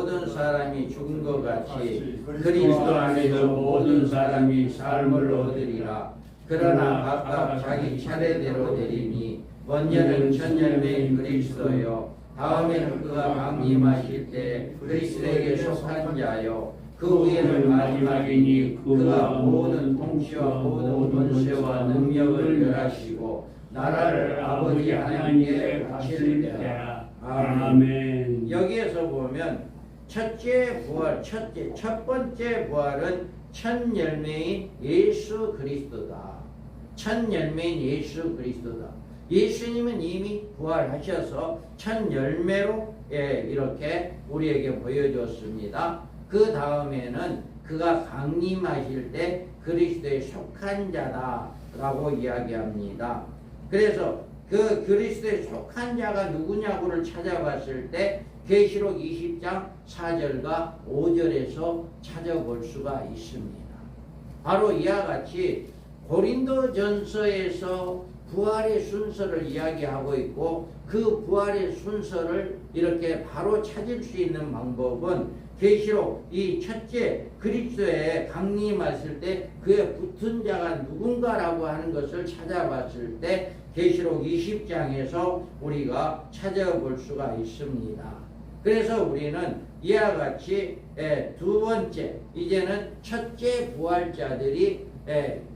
모든 사람이 죽은 것 같이 그리스도 안에도 모든 사람이 삶을 얻으리라. 그러나 각각 자기 차례대로 되리니 먼저는 첫 열매인 그리스도요, 다음에는 그가 강림하실 때 그리스도에게 속한 자요, 그 후에는 마지막이니 그가 모든 통치와 모든 권세와 능력을 멸하시고 나라를 아버지 하나님께 바칠 때라. 아멘. 여기에서 보면 첫째 부활, 첫 번째 부활은 첫 열매인 예수 그리스도다. 첫 열매인 예수 그리스도다. 예수님은 이미 부활하셔서 첫 열매로 이렇게 우리에게 보여줬습니다. 그 다음에는 그가 강림하실 때 그리스도에 속한 자다라고 이야기합니다. 그래서 그 그리스도에 속한 자가 누구냐고를 찾아봤을 때 계시록 20장 4절과 5절에서 찾아볼 수가 있습니다. 바로 이와 같이 고린도전서에서 부활의 순서를 이야기하고 있고, 그 부활의 순서를 이렇게 바로 찾을 수 있는 방법은 계시록 이 첫째 그리스도에 강림했을 때 그에 붙은 자가 누군가라고 하는 것을 찾아봤을 때 계시록 20장에서 우리가 찾아볼 수가 있습니다. 그래서 우리는 이와 같이 두 번째, 이제는 첫째 부활자들이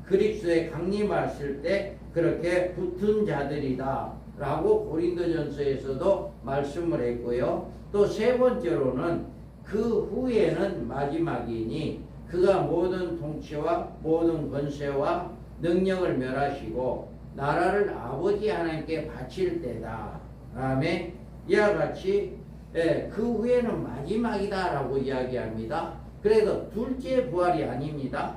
그리스도에 강림했을 때 그렇게 붙은 자들이다 라고 고린도전서에서도 말씀을 했고요. 또 세 번째로는 그 후에는 마지막이니 그가 모든 통치와 모든 권세와 능력을 멸하시고 나라를 아버지 하나님께 바칠 때다. 다음에 이와 같이 그 후에는 마지막이다 라고 이야기합니다. 그래서 둘째 부활이 아닙니다.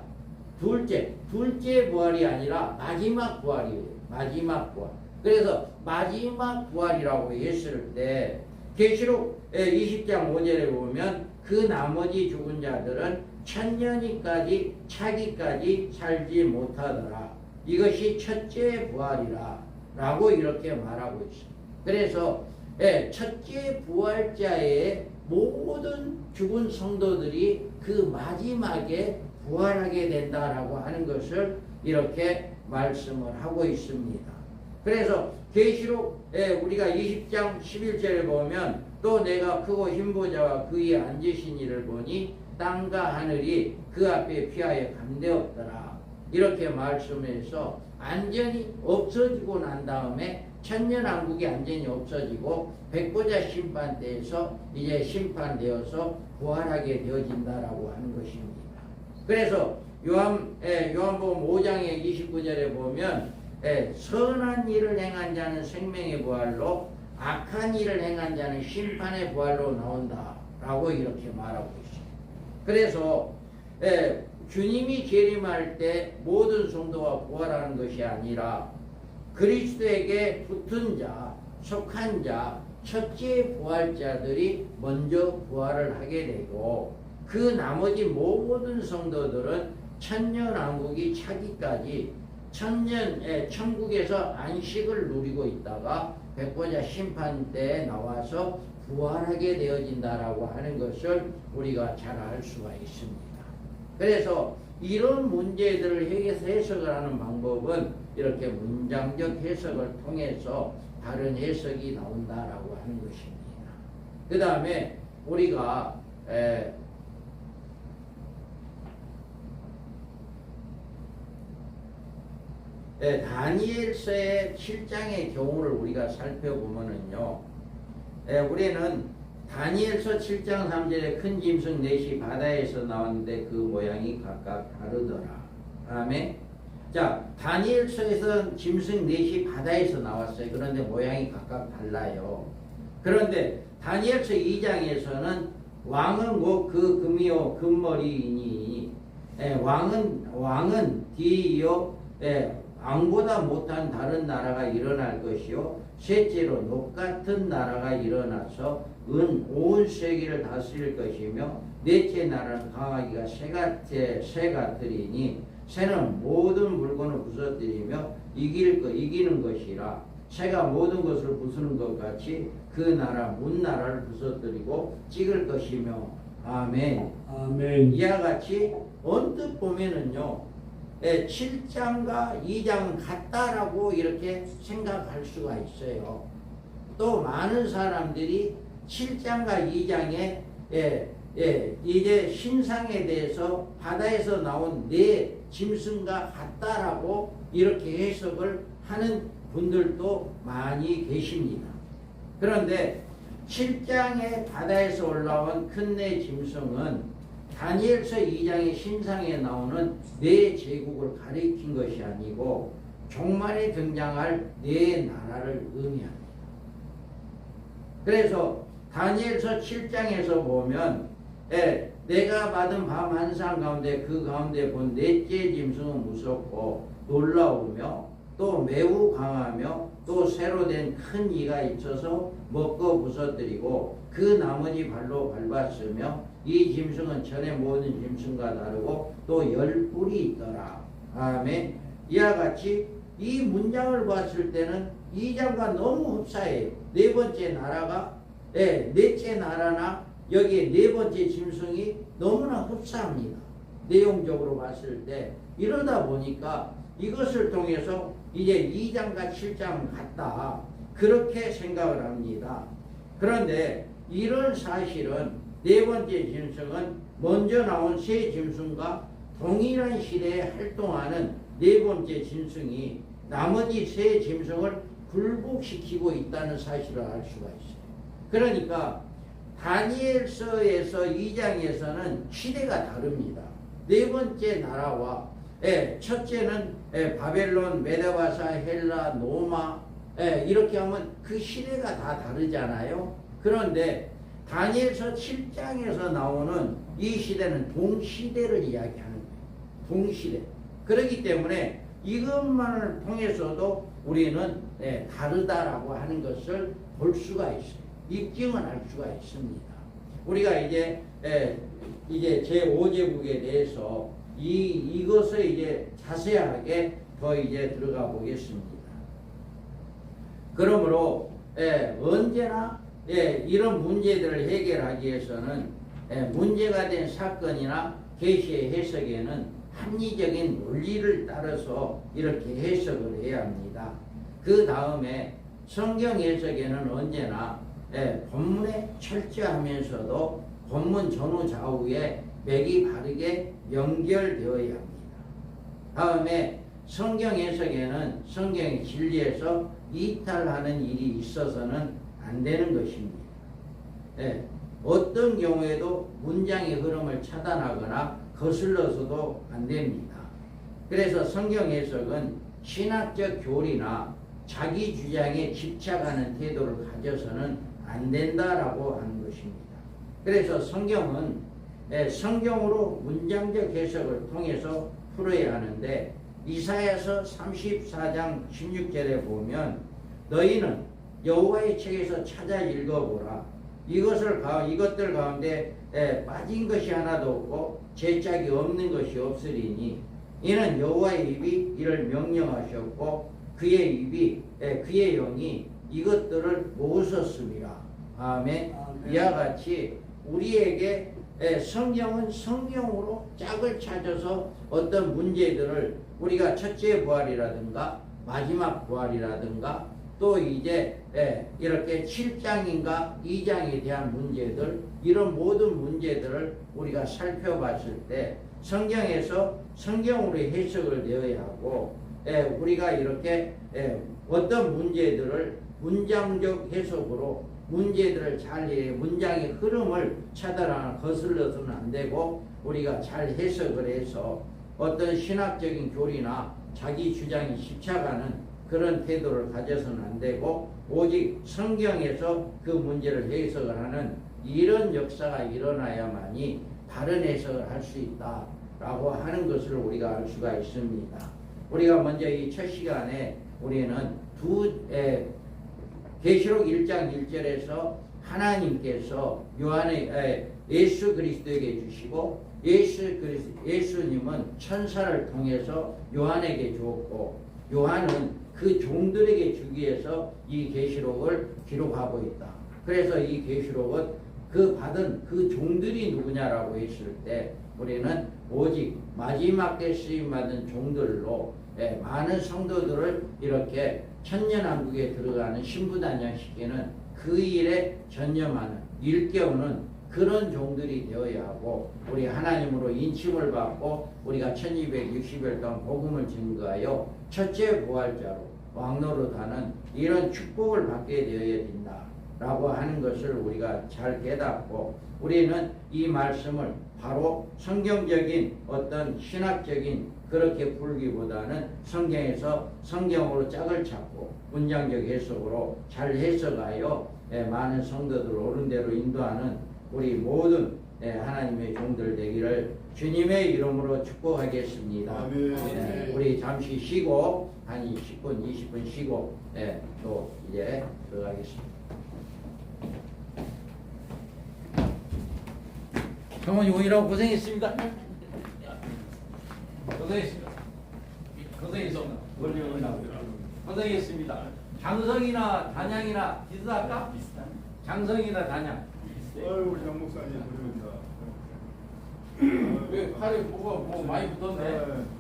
둘째 부활이 아니라 마지막 부활이에요. 마지막 부활. 그래서 마지막 부활이라고 했을 때 계시록 20장 5절에 보면 그 나머지 죽은 자들은 천년이까지 차기까지 살지 못하더라. 이것이 첫째 부활이라 라고 이렇게 말하고 있습니다. 그래서 첫째 부활자의 모든 죽은 성도들이 그 마지막에 부활하게 된다라고 하는 것을 이렇게 말씀을 하고 있습니다. 그래서 계시록 우리가 20장 11절에 보면 또 내가 크고 흰 보좌와 그 위에 앉으신 이를 보니 땅과 하늘이 그 앞에 피하여 감되었더라. 이렇게 말씀해서 완전히 없어지고 난 다음에 천년왕국이 완전히 없어지고 백보자 심판 때에서 이제 심판되어서 부활하게 되어진다라고 하는 것입니다. 그래서 요한복음 5장의 29절에 보면 선한 일을 행한 자는 생명의 부활로 악한 일을 행한 자는 심판의 부활로 나온다라고 이렇게 말하고 있습니다. 그래서 주님이 재림할 때 모든 성도가 부활하는 것이 아니라 그리스도에게 붙은 자, 속한 자, 첫째 부활자들이 먼저 부활을 하게 되고 그 나머지 모든 성도들은 천년왕국이 차기까지 천국에서 안식을 누리고 있다가 백보자 심판 때에 나와서 부활하게 되어진다라고 하는 것을 우리가 잘 알 수가 있습니다. 그래서 이런 문제들을 해석을 하는 방법은 이렇게 문장적 해석을 통해서 다른 해석이 나온다라고 하는 것입니다. 그 다음에 우리가 다니엘서의 7장의 경우를 우리가 살펴보면은요, 우리는 다니엘서 7장 3절에 큰 짐승 넷이 바다에서 나왔는데 그 모양이 각각 다르더라. 다음에 자, 다니엘서에서는 짐승 넷이 바다에서 나왔어요. 그런데 모양이 각각 달라요. 그런데 다니엘서 2장에서는 왕은 곧 그 금이요 금머리이니 왕은 뒤이요 왕보다 못한 다른 나라가 일어날 것이요 셋째로 녹 같은 나라가 일어나서 온 세계를 다스릴 것이며 넷째 나라는 강하기가 새 같으리니 새는 모든 물건을 부서뜨리며 이기는 것이라 새가 모든 것을 부수는 것 같이 그 나라 문나라를 부서뜨리고 찍을 것이며 아멘. 아멘. 이와 같이 언뜻 보면은요 7장과 2장은 같다라고 이렇게 생각할 수가 있어요. 또 많은 사람들이 7장과 2장에 이제 신상에 대해서 바다에서 나온 네 짐승과 같다라고 이렇게 해석을 하는 분들도 많이 계십니다. 그런데 7장의 바다에서 올라온 큰 네 짐승은 다니엘서 2장의 신상에 나오는 네 제국을 가리킨 것이 아니고 종말에 등장할 네 나라를 의미합니다. 그래서 다니엘서 7장에서 보면 내가 받은 밤 환상 가운데 그 가운데 본 넷째 짐승은 무섭고 놀라우며 또 매우 강하며 또 새로 된 큰 이가 있어서 먹고 부서뜨리고 그 나머지 발로 밟았으며 이 짐승은 전에 모든 짐승과 다르고 또 10뿔이 있더라. 아멘. 이와 같이 이 문장을 봤을 때는 2장과 너무 흡사해요. 네 번째 나라가 넷째 나라나 여기에 네 번째 짐승이 너무나 흡사합니다. 내용적으로 봤을 때 이러다 보니까 이것을 통해서 이제 2장과 7장은 같다 그렇게 생각을 합니다. 그런데 이런 사실은 네 번째 짐승은 먼저 나온 세 짐승과 동일한 시대에 활동하는 네 번째 짐승이 나머지 세 짐승을 굴복시키고 있다는 사실을 알 수가 있어요. 그러니까 다니엘서에서 2장에서는 시대가 다릅니다. 네 번째 나라와 첫째는 바벨론, 메데바사, 헬라, 노마 이렇게 하면 그 시대가 다 다르잖아요. 그런데 다니엘서 7장에서 나오는 이 시대는 동시대를 이야기하는 거예요. 동시대. 그렇기 때문에 이것만을 통해서도 우리는 다르다라고 하는 것을 볼 수가 있어요. 입증을 할 수가 있습니다. 우리가 이제 제5제국에 대해서 이것을 이제 자세하게 더 이제 들어가 보겠습니다. 그러므로 언제나 이런 문제들을 해결하기 위해서는 문제가 된 사건이나 계시의 해석에는 합리적인 논리를 따라서 이렇게 해석을 해야 합니다. 그 다음에 성경 해석에는 언제나 본문에 철저하면서도 본문 전후 좌우에 맥이 바르게 연결되어야 합니다. 다음에 성경 해석에는 성경의 진리에서 이탈하는 일이 있어서는 안 되는 것입니다. 어떤 경우에도 문장의 흐름을 차단하거나 거슬러서도 안 됩니다. 그래서 성경 해석은 신학적 교리나 자기 주장에 집착하는 태도를 가져서는 안 된다라고 하는 것입니다. 그래서 성경은 성경으로 문장적 해석을 통해서 풀어야 하는데 이사야서 34장 16절에 보면 너희는 여호와의 책에서 찾아 읽어보라. 이것들 가운데 빠진 것이 하나도 없고 죄짝이 없는 것이 없으리니 이는 여호와의 입이 이를 명령하셨고 그의 영이 이것들을 모으셨습니다. 아멘. 이와 같이 우리에게 성경은 성경으로 짝을 찾아서 어떤 문제들을 우리가 첫째 부활이라든가 마지막 부활이라든가 또 이제 이렇게 7장인가 2장에 대한 문제들 이런 모든 문제들을 우리가 살펴봤을 때 성경에서 성경으로 해석을 되어야 하고 우리가 이렇게 어떤 문제들을 문장적 해석으로 문제들을 잘 문장의 흐름을 차단하거나 거슬러서는 안 되고 우리가 잘 해석을 해서 어떤 신학적인 교리나 자기 주장에 집착하는 그런 태도를 가져서는 안 되고 오직 성경에서 그 문제를 해석을 하는 이런 역사가 일어나야만이 바른 해석을 할 수 있다라고 하는 것을 우리가 알 수가 있습니다. 우리가 먼저 이 첫 시간에 우리는 계시록 1장 1절에서 하나님께서 예수 그리스도에게 주시고 예수님은 천사를 통해서 요한에게 주었고 요한은 그 종들에게 주기 위해서 이 계시록을 기록하고 있다 그래서 이 계시록은 그 받은 그 종들이 누구냐라고 했을 때 우리는 오직 마지막 때 쓰임 받은 종들로 많은 성도들을 이렇게 천년왕국에 들어가는 신부단장시키는 그 일에 전념하는 일깨우는 그런 종들이 되어야 하고 우리 하나님으로 인침을 받고 우리가 1260일 동안 복음을 증거하여 첫째 부활자로 왕노릇하는 이런 축복을 받게 되어야 된다라고 하는 것을 우리가 잘 깨닫고 우리는 이 말씀을 바로 성경적인 어떤 신학적인 그렇게 풀기보다는 성경에서 성경으로 짝을 찾고 문장적 해석으로 잘 해석하여 많은 성도들을 옳은 대로 인도하는 우리 모든 하나님의 종들 되기를 주님의 이름으로 축복하겠습니다. 우리 잠시 쉬고 한 10분 20분 쉬고 또 이제 들어가겠습니다. 성원이 오느라고 고생했습니다. 고생했습니다. 고생했습니다. 고생했습니다. 장성이나 단양이나 비슷할까? 장성이나 단양. 우리 장 목사님 부릅니다. 왜 팔에 뭐가 많이 붙었네?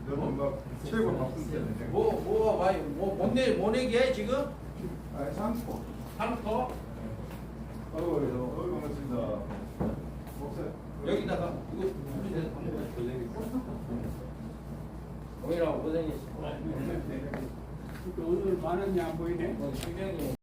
여러분 막 최고 바쁜데. 뭐가 많이 못 내게 지금? 상코. 상터 반갑습니다. 목사. 여기다가 이거 오이라고 고생했어. 오늘 많은 양 보이네. 신경이